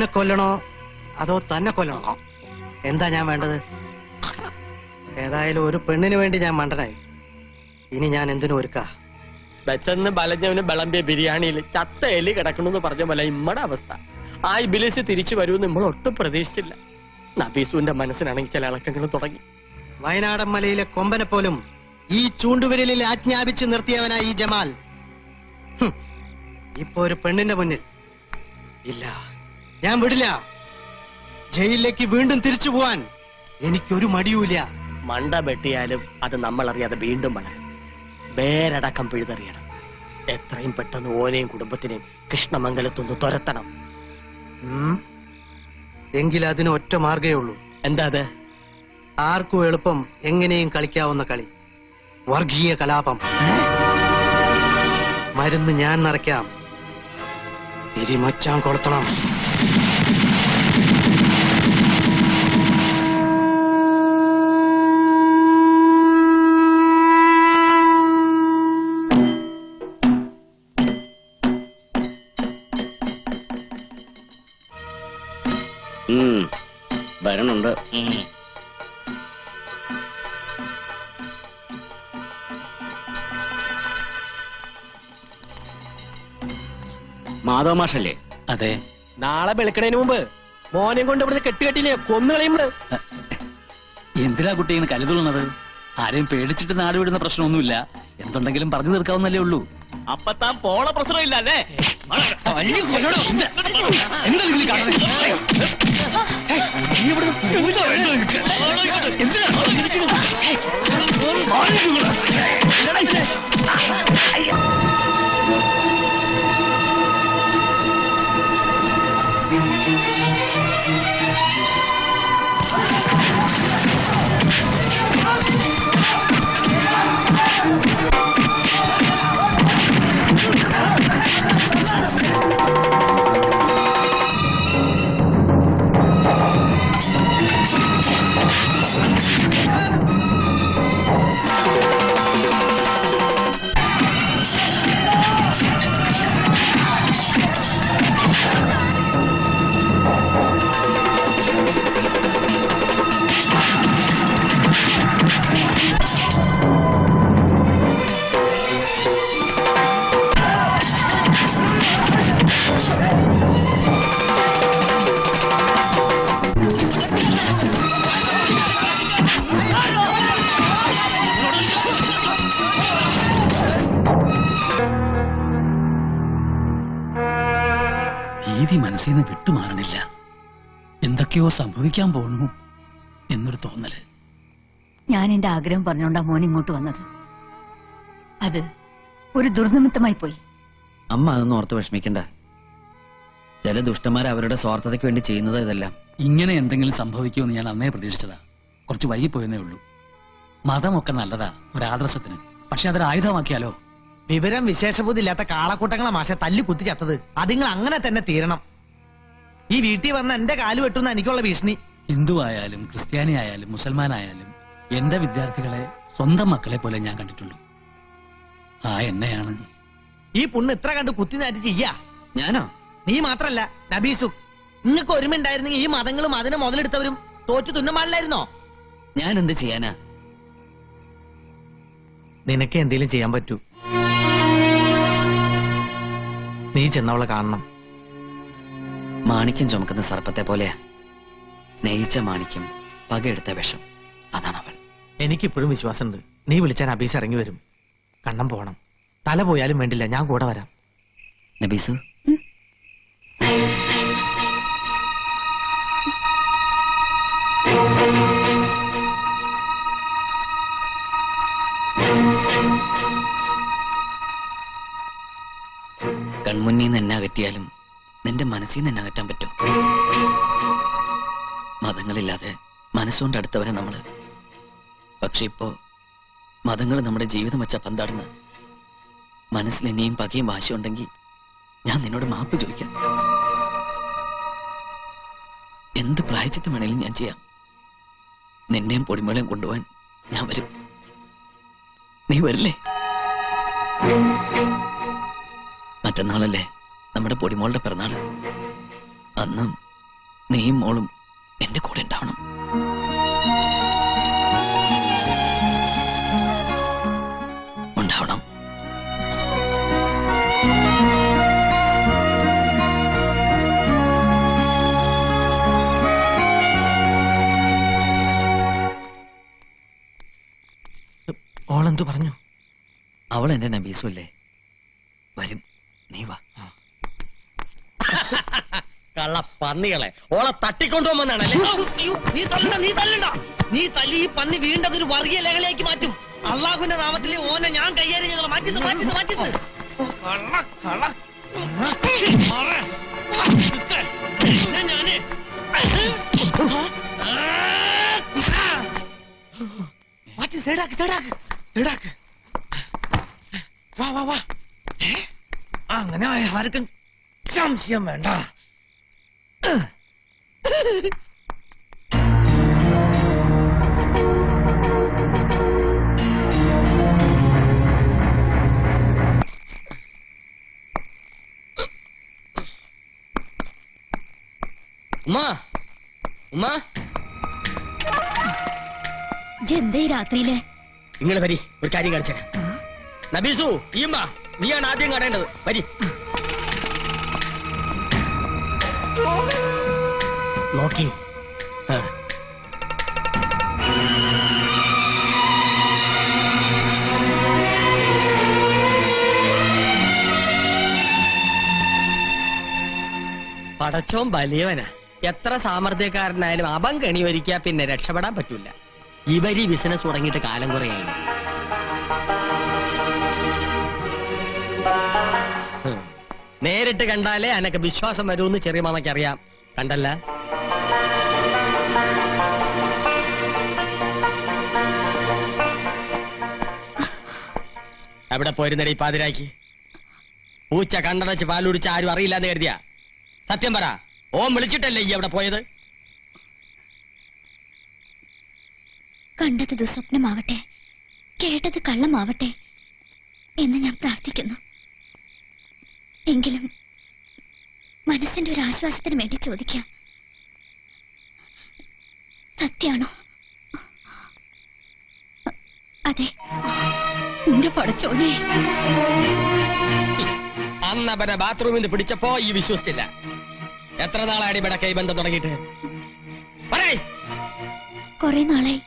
എന്നെ കൊല്ലണോ അതോ തന്നെ കൊല്ലണോ? എന്താ ഞാൻ വേണ്ടത്? ഏതായാലും ഒരു പെണ്ണിന് വേണ്ടി ഞാൻ മണ്ടനായി. ഇനി ഞാൻ എന്തിനും ഒരുക്കാ? ബച്ചന്ന് ബലഞ്ഞവന് വിളമ്പിയ ബിരിയാണിയിൽ ചത്ത എലി കിടക്കണമെന്ന് പറഞ്ഞ പോലെ ഇമ്മടെ അവസ്ഥ. ആ ഇബിലിസ് തിരിച്ചു വരുമെന്ന് നമ്മൾ ഒട്ടും പ്രതീക്ഷിച്ചില്ല. നബീസുവിന്റെ മനസ്സിനാണെങ്കിൽ ചില ഇളക്കങ്ങൾ തുടങ്ങി. വയനാടൻ മലയിലെ കൊമ്പനെ പോലും ഈ ചൂണ്ടുവിരലിൽ ആജ്ഞാപിച്ച് നിർത്തിയവനായി ഈ ജമാൽ. ഇപ്പൊ ഒരു പെണ്ണിന്റെ മുന്നിൽ ഇല്ല, ഞാൻ വിടില്ല. ജയിലിലേക്ക് വീണ്ടും തിരിച്ചു പോവാൻ എനിക്കൊരു മടിയുമില്ല. മണ്ട വെട്ടിയാലും അത് നമ്മൾ അറിയാതെ വീണ്ടും വളരും. വേരടക്കം പിഴുതെറിയണം. എത്രയും പെട്ടെന്ന് ഓനെയും കുടുംബത്തിനെയും കൃഷ്ണമംഗലത്തൊന്ന് തുരത്തണം. എങ്കിൽ അതിന് ഒറ്റ മാർഗേ ഉള്ളൂ. എന്താ അത്? ആർക്കും എളുപ്പം എങ്ങനെയും കളിക്കാവുന്ന കളി, വർഗീയ കലാപം. മരുന്ന് ഞാൻ നിറയ്ക്കാം, തിരിമച്ചാൻ കൊളുത്തണം. വരണുണ്ട്. മാധവ മാഷല്ലേ? അതെ. നാളെ വെളുക്കണേന് മുമ്പ് മോനെയും കൊണ്ട് ഇവിടുന്ന് കെട്ടുകെട്ടില്ലേ കൊന്നുകളയുമ്പോ. എന്തിനാ കുട്ടി ഇങ്ങനെ കരുതുള്ളത്? ആരെയും പേടിച്ചിട്ട് നാട് വിടുന്ന പ്രശ്നമൊന്നുമില്ല. എന്തുണ്ടെങ്കിലും പറഞ്ഞു തീർക്കാവുന്നല്ലേ ഉള്ളൂ. അപ്പൊ താൻ പോണ പ്രശ്നമില്ല അല്ലേ? ഭീതി മനസ്സിൽ നിന്ന് വിട്ടുമാറണില്ല. എന്തൊക്കെയോ സംഭവിക്കാൻ പോണു എന്നൊരു തോന്നല്. ഞാൻ എന്റെ ആഗ്രഹം പറഞ്ഞോണ്ടാ മോൻ ഇങ്ങോട്ട് വന്നത്. അത് ഒരു ദുർനിമിത്തമായി പോയി. അമ്മ അതൊന്നും ഓർത്ത് വിഷമിക്കണ്ട. ചില ദുഷ്ടന്മാർ അവരുടെ സ്വാർത്ഥതയ്ക്ക് വേണ്ടി ചെയ്യുന്നത് ഇതെല്ലാം. ഇങ്ങനെ എന്തെങ്കിലും സംഭവിക്കുമെന്ന് ഞാൻ അന്നേ പ്രതീക്ഷിച്ചതാ. കുറച്ച് വൈകിപ്പോയെന്നേ ഉള്ളൂ. മതമൊക്കെ നല്ലതാ ഒരാദർശത്തിന്. പക്ഷെ അതൊരു ആയുധമാക്കിയാലോ? വിവരം വിശേഷബുദ്ധി ഇല്ലാത്ത കാളക്കൂട്ടങ്ങളെ മാഷെ തല്ലി കുത്തി ചത്തത്. അതിങ്ങൾ അങ്ങനെ തന്നെ തീരണം. ഈ വീട്ടിൽ വന്ന എന്റെ കാല് വെട്ടുന്ന എനിക്കുള്ള ഭീഷണി. ഹിന്ദു ആയാലും ക്രിസ്ത്യാനി ആയാലും മുസൽമാനായാലും എന്റെ വിദ്യാർത്ഥികളെ സ്വന്തം മക്കളെ പോലെ ഞാൻ കണ്ടിട്ടുള്ളൂ. ആ എന്നെയാണ് ഈ പുണ്ണ് ഇത്ര കണ്ട് കുത്തി നാറ്റി ചെയ്യാ. ഞാനോ? നീ മാത്രല്ല നബീസു. നിങ്ങൾക്ക് ഒരുമുണ്ടായിരുന്നെങ്കിൽ ഈ മതങ്ങളും അതിനെ മുതലെടുത്തവരും തോറ്റു തുന്നമാളിലായിരുന്നോ? ഞാൻ എന്ത് ചെയ്യാനാ? നിനക്ക് എന്തേലും ചെയ്യാൻ പറ്റൂ. നീ ചെന്നവളെ കാണണം. മാണിക്യം ചുമക്കുന്ന സർപ്പത്തെ പോലെയാ. സ്നേഹിച്ച മാണിക്യം, പകയെടുത്ത വിഷം. അതാണ് അവൾ. എനിക്കിപ്പോഴും വിശ്വാസമുണ്ട്. നീ വിളിച്ചാൽ നബീസ് ഇറങ്ങി വരും. കണ്ണം പോണം. തല പോയാലും വേണ്ടില്ല, ഞാൻ കൂടെ വരാം. നബീസു, കൺമുന്നിൽ നിന്ന് എന്നെ അകറ്റിയാലും നിന്റെ മനസ്സിൽ നിന്ന് എന്നെ അകറ്റാൻ പറ്റും. മതങ്ങളില്ലാതെ മനസ്സുകൊണ്ട് അടുത്തവരെ നമ്മള്. പക്ഷെ ഇപ്പോ മതങ്ങൾ നമ്മുടെ ജീവിതം വെച്ച പന്താടുന്ന. മനസ്സിൽ ഇനിയും പകയും വാശിയുണ്ടെങ്കിൽ ഞാൻ നിന്നോട് മാപ്പ് ചോദിക്കാം. എന്ത് പ്രായച്ചിത്തം വേണേലും ഞാൻ ചെയ്യാം. നിന്നെയും പൊടിമേളയും കൊണ്ടുപോവാൻ ഞാൻ വരും. നീ വരില്ലേ? മറ്റന്നാളല്ലേ നമ്മുടെ പൊടിമോളുടെ പിറന്നാള്. അന്നും നീയും മോളും എന്റെ കൂടെ ഉണ്ടാവണം. ഉണ്ടാവണം. ഓളെന്തു പറഞ്ഞു? അവൾ എന്റെ നബീസു അല്ലേ? വരും, നീ വാ. കള്ള പന്നികളെ ഓളെ തട്ടിക്കൊണ്ടുപോകുമെന്നാണല്ലേ? നീ തല്ലണ്ട. നീ തല്ലി ഈ പന്നി വീണ്ടും ഒരു വർഗീയ ലഹളയാക്കി മാറ്റും. അള്ളാഹുവിന്റെ നാമത്തിൽ ഓനെ ഞാൻ കൈകാര്യം ചെയ്തോളാം. മാറ്റുന്നു. വാ. അങ്ങനെ ആർക്കും സംശയം വേണ്ട. ഉമ്മ എന്തേ രാത്രിയിലെ നിങ്ങൾ വരി, ഒരു കാര്യം കാണിച്ചേരാ. നബീസു, ഈമ്മ, നീയാണ് ആദ്യം കാണേണ്ടത്. വരി. നോക്കി. പടച്ചോൻ വലിയവനാ. എത്ര സാമർഥ്യക്കാരനായാലും അപം കെണി വരിക്കാ പിന്നെ രക്ഷപ്പെടാൻ പറ്റൂല. ഇവരി ബിസിനസ് തുടങ്ങിയിട്ട് കാലം കുറയായി. നേരിട്ട് കണ്ടാലേ അനക്ക് വിശ്വാസം വരുമെന്ന് ചെറിയ മാമയ്ക്ക് അറിയാം. കണ്ടല്ല? എവിടെ പോയിരുന്നേ ഈ പാതിരാക്കി? പൂച്ച കണ്ടടച്ച് പാലുടിച്ച് ആരും അറിയില്ലാന്ന് കരുതിയ? സത്യം പറ, ഓം വിളിച്ചിട്ടല്ലേ ഈ എവിടെ പോയത്? കണ്ടത് ദുസ്വപ്നമാവട്ടെ, കേട്ടത് കള്ളമാവട്ടെ എന്ന് ഞാൻ പ്രാർത്ഥിക്കുന്നു. എങ്കിലും മനസ്സിന്റെ ഒരു ആശ്വാസത്തിന് വേണ്ടി ചോദിക്കാം, സത്യാണോ? അതെ. എന്റെ പടച്ചോനെ, അന്നവനെ ബാത്റൂമിൽ നിന്ന് പിടിച്ചപ്പോ ഈ വിശ്വസിച്ചില്ല. എത്ര നാളാണ് ഇവിടെ കൈബന്ധം തുടങ്ങിയിട്ട്? പറയ്. കുറെ നാളായി.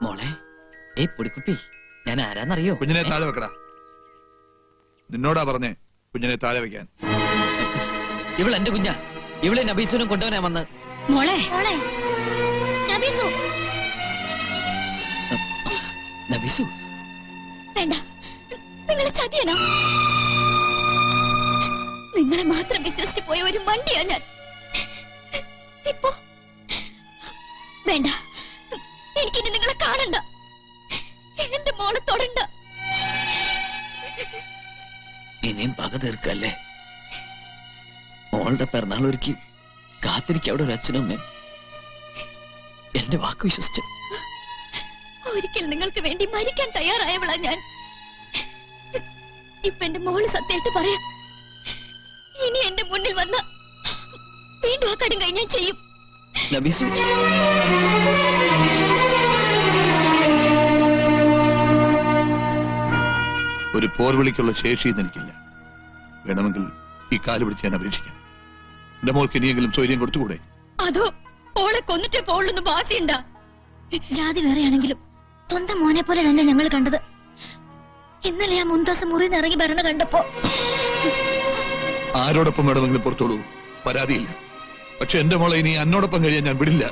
മോളെ, പൊടിക്കുപ്പി, ഞാൻ ആരാന്നറിയോ? കുഞ്ഞിനെ താഴെ വെക്കടാ. നിന്നോടാ പറഞ്ഞേ കുഞ്ഞിനെ താഴെ വെക്കാൻ. ഇവൾ എന്റെ കുഞ്ഞാ. ഇവളെ നബീസുനും കൊണ്ടുവനാ വന്ന്. മോളെ നബീസു, നബീസു, വേണ്ട. നിങ്ങളെ ചതിയനോ? നിങ്ങളെ മാത്രം വിശ്വസിച്ച് പോയ ഒരു മണ്ടിയാ ഞാൻ. ഇപ്പോ വേണ്ട, എനിക്കിനി നിങ്ങളെ കാണണ്ട. എന്റെ മോളെ തൊടണ്ട. ഇനിയും പക തീർക്കല്ലേ? മോളുടെ പിറന്നാൾ ഒരുക്കി കാത്തിരിക്ക അവിടെ ഒരു അച്ഛനും അമ്മയും. എന്റെ വാക്ക് വിശ്വസിച്ചു. ഒരിക്കൽ നിങ്ങൾക്ക് വേണ്ടി മരിക്കാൻ തയ്യാറായവളാ ഞാൻ. ഇപ്പൊ എന്റെ മോള് സത്യമായിട്ട് പറയാം, ഇനി എന്റെ മുന്നിൽ വന്ന വീണ്ടും ആ കടും ഞാൻ ചെയ്യും. നബീസു, ഒരു പോർവിളിക്കുള്ള ശേഷിയും എനിക്കില്ല. വേണമെങ്കിൽ ഈ കാല് പിടിച്ച് ഞാൻ അപേക്ഷിക്കാം. എന്റെ മോൾക്ക് ഇനിയെങ്കിലും സ്വൈര്യം കൊടുത്തുകൂടെ? അതോ ഓളെ കൊന്നിട്ടേ പോളെന്ന് വാസിയുണ്ടാ? ജാതി വേറെയാണെങ്കിലും സ്വന്തം മോനെ പോലെ തന്നെ ഞങ്ങൾ കണ്ടത്. ഇന്നലെ ആ മുന്താസ് മുറിന്ന് ഇറങ്ങി ഭരണ കണ്ടപ്പോ ആരോടൊപ്പം വേണമെങ്കിലും പുറത്തോളൂ, പരാതിയില്ല. പക്ഷെ എന്റെ മോളെ ഇനി എന്നോടൊപ്പം കഴിയാൻ ഞാൻ വിടില്ല.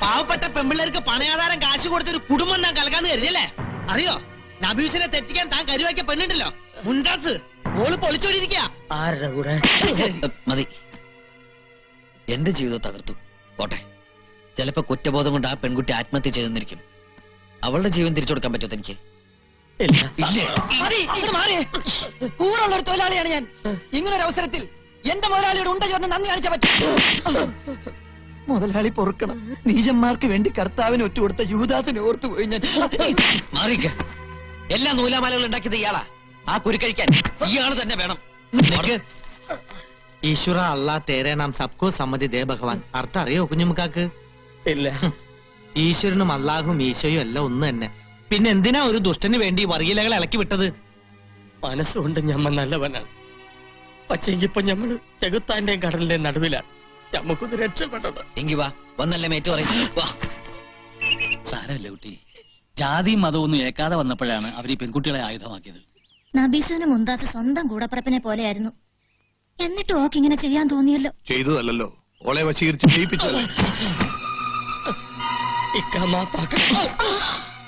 പാവപ്പെട്ട പെമ്പിള്ളേർക്ക് പണയാധാരം കാശ് കൊടുത്തൊരു കുടുംബം താൻ കലക്കാന്ന് കരുതിയല്ലേ? അറിയോ, നബീസിനെ തെറ്റിക്കാൻ താൻ കരുവാക്കിയ പെണ്ണുണ്ടല്ലോ, മുണ്ടാസ്. ഓള് പൊളിച്ചോണ്ടിരിക്കുക. ആരുടെ കൂടെ? മതി. എന്റെ ജീവിതം തകർത്തു. പോട്ടെ, ചിലപ്പോ കുറ്റബോധം കൊണ്ട് ആ പെൺകുട്ടി ആത്മഹത്യ ചെയ്തെന്നിരിക്കും. അവളുടെ ജീവൻ തിരിച്ചു കൊടുക്കാൻ പറ്റുമോ തനിക്ക്? കൂറുള്ള ഒരു തൊഴിലാളിയാണ് ഞാൻ. ഇങ്ങനൊരു അവസരത്തിൽ എന്റെ മുതലാളിയുടെ ഉണ്ട ചോറിന് നന്ദി കാണിച്ചാ പറ്റും. മുതലാളി പൊറുക്കണം. നീചന്മാർക്ക് വേണ്ടി കർത്താവിന് ഒറ്റുകൊടുത്ത യൂദാസിനെ ഓർത്തുപോയി ഞാൻ. മാറിക്ക. എല്ലാ നൂലാമാലകളും ഉണ്ടാക്കിയത് ഇയാളാ. ആ കുരുക്കഴിക്കാൻ ഇയാള് തന്നെ വേണം. ഈശ്വര അല്ലാ തേരെ നാം സബ്കോ സമ്മതി ദേ ഭഗവാൻ. അർത്ഥം അറിയോ കുഞ്ഞുമുക്കാക്ക്? ഇല്ല. ഈശ്വരനും അള്ളാഹും ഈശോയും എല്ലാം ഒന്ന് തന്നെ. പിന്നെ എന്തിനാ ഒരു ദുഷ്ടന് വേണ്ടി വർഗീലകളെ ഇളക്കി വിട്ടത്? മനസ്സുകൊണ്ട് ഞമ്മ നല്ലവനാണ്. പക്ഷേ ഇപ്പൊ ഞമ്മള് ചെകുത്താന്റെയും കടലിന്റെയും നടുവിലാണ്. നമുക്കൊന്ന് രക്ഷപ്പെടണം. എങ്കി വാ, വന്നല്ലേ മേറ്റ് പറയും. വാ. സാരമില്ല കുട്ടി. ജാതിയും മതവും ഒന്നും ഏക്കാതെ വന്നപ്പോഴാണ് അവർ ഈ പെൺകുട്ടികളെ ആയുധമാക്കിയത്. നബീസുവിന് മുന്താസ് സ്വന്തം കൂടപ്പറപ്പിനെ പോലെയായിരുന്നു. എന്നിട്ട് ഓക്ക് ഇങ്ങനെ ചെയ്യാൻ തോന്നിയല്ലോ. ചെയ്തതല്ലോ, ഓളെ വശീകരിച്ച് ചെയ്യിപ്പിച്ചതല്ലേ.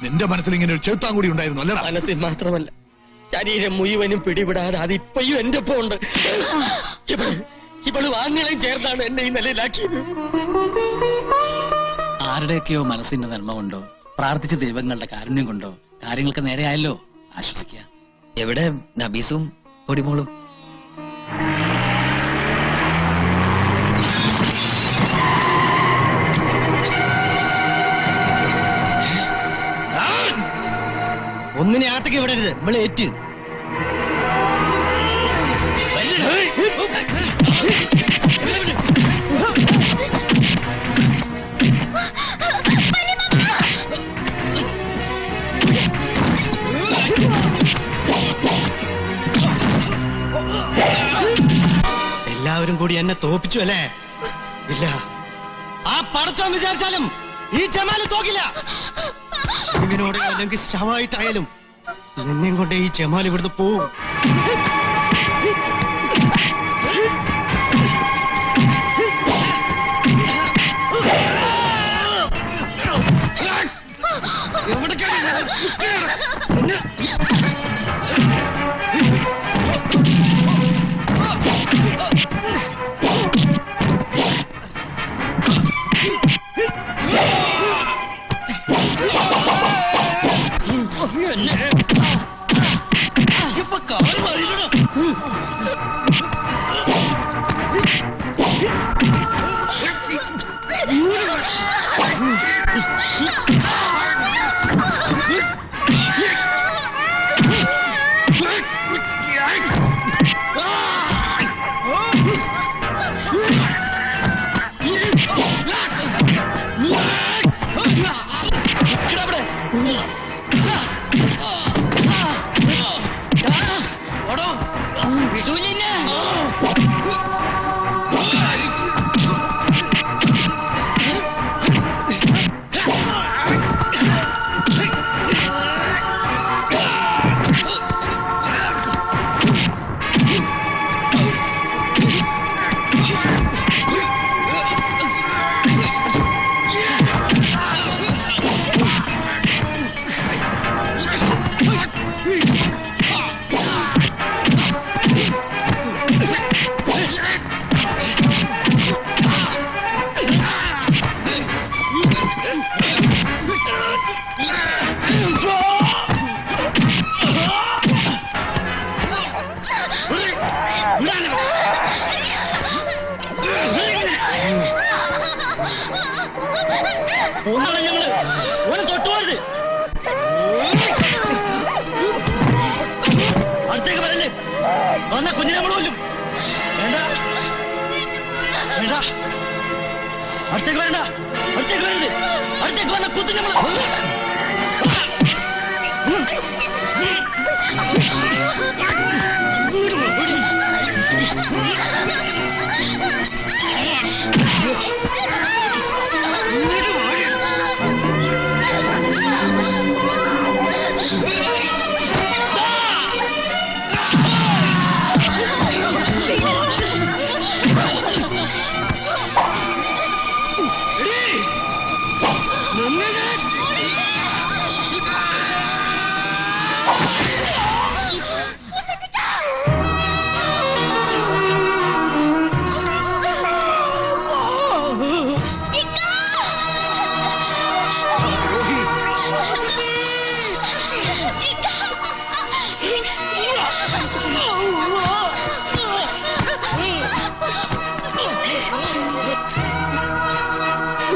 നിന്റെ മനസ്സിൽ ഇങ്ങനെ ഒരു ചെറുത്താൻ കൂടി ഉണ്ടായിരുന്നു അല്ലടാ? മനസ്സിൽ മാത്രമല്ല, ശരീരം മുഴുവനും പിടിവിടാതെ അതിപ്പോഴും എന്റെ ഒപ്പം ഉണ്ട്. ഇവള് വാങ്ങലും ചേർന്നാണ് എന്നെ ഈ നിലയിലാക്കിയത്. ആരുടെയൊക്കെയോ മനസ്സിന്റെ നന്മ കൊണ്ടോ പ്രാർത്ഥിച്ച ദൈവങ്ങളുടെ കാരുണ്യം കൊണ്ടോ കാര്യങ്ങൾക്ക് നേരെയായല്ലോ. ആശ്വസിക്കുക. എവിടെ നബീസും പൊടിമോളും? ഒന്നിനെ ആത്തേക്ക് വിടരുത്. നമ്മളെ ഏറ്റ് എല്ലാവരും കൂടി എന്നെ തോപ്പിച്ചു അല്ലേ? ഇല്ല, ആ പടച്ചോൻ വിചാരിച്ചാലും ഈ ജമാല് തോക്കില്ല. ഇവനോട് അല്ലെങ്കിൽ ശവമായിട്ടായാലും എന്നെയും കൊണ്ട് ഈ ജമാൽ ഇവിടുന്ന് പോവും. തൊട്ടുപോരുത്. അടുത്തേക്ക് വരല്ലേ? വന്ന കുഞ്ഞിനെ നമ്മൾ കൊല്ലും. വേണ്ട വേണ്ട, അടുത്തേക്ക് വരണ്ട. അടുത്തേക്ക് വരരുത്. അടുത്തേക്ക് വന്ന കുത്തി നമ്മൾ.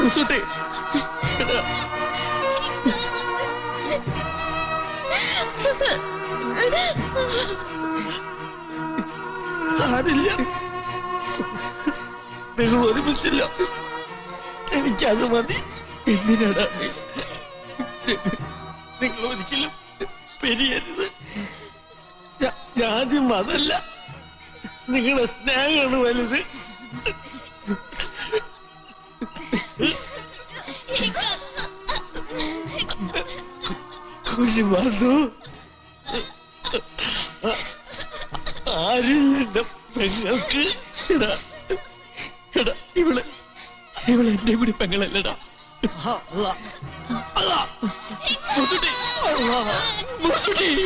മുസുട്ടി. എടാ. ആരില്ല, നിങ്ങൾ ഒരുമിച്ചില്ല, എനിക്കത് മതി. എന്തിനാടാ നിങ്ങൾ ഒരിക്കലും പെരിയരുത്. ജാതി മതല്ല, നിങ്ങളുടെ സ്നേഹമാണ് വലുത്. കുഞ്ഞുമാന്നു, ആരും എന്റെ പെങ്ങൾക്ക് എടാ എടാ ഇവള് എന്റെ കൂടി പെങ്ങളല്ലടാ. മുസുട്ടി, മുസുട്ടി.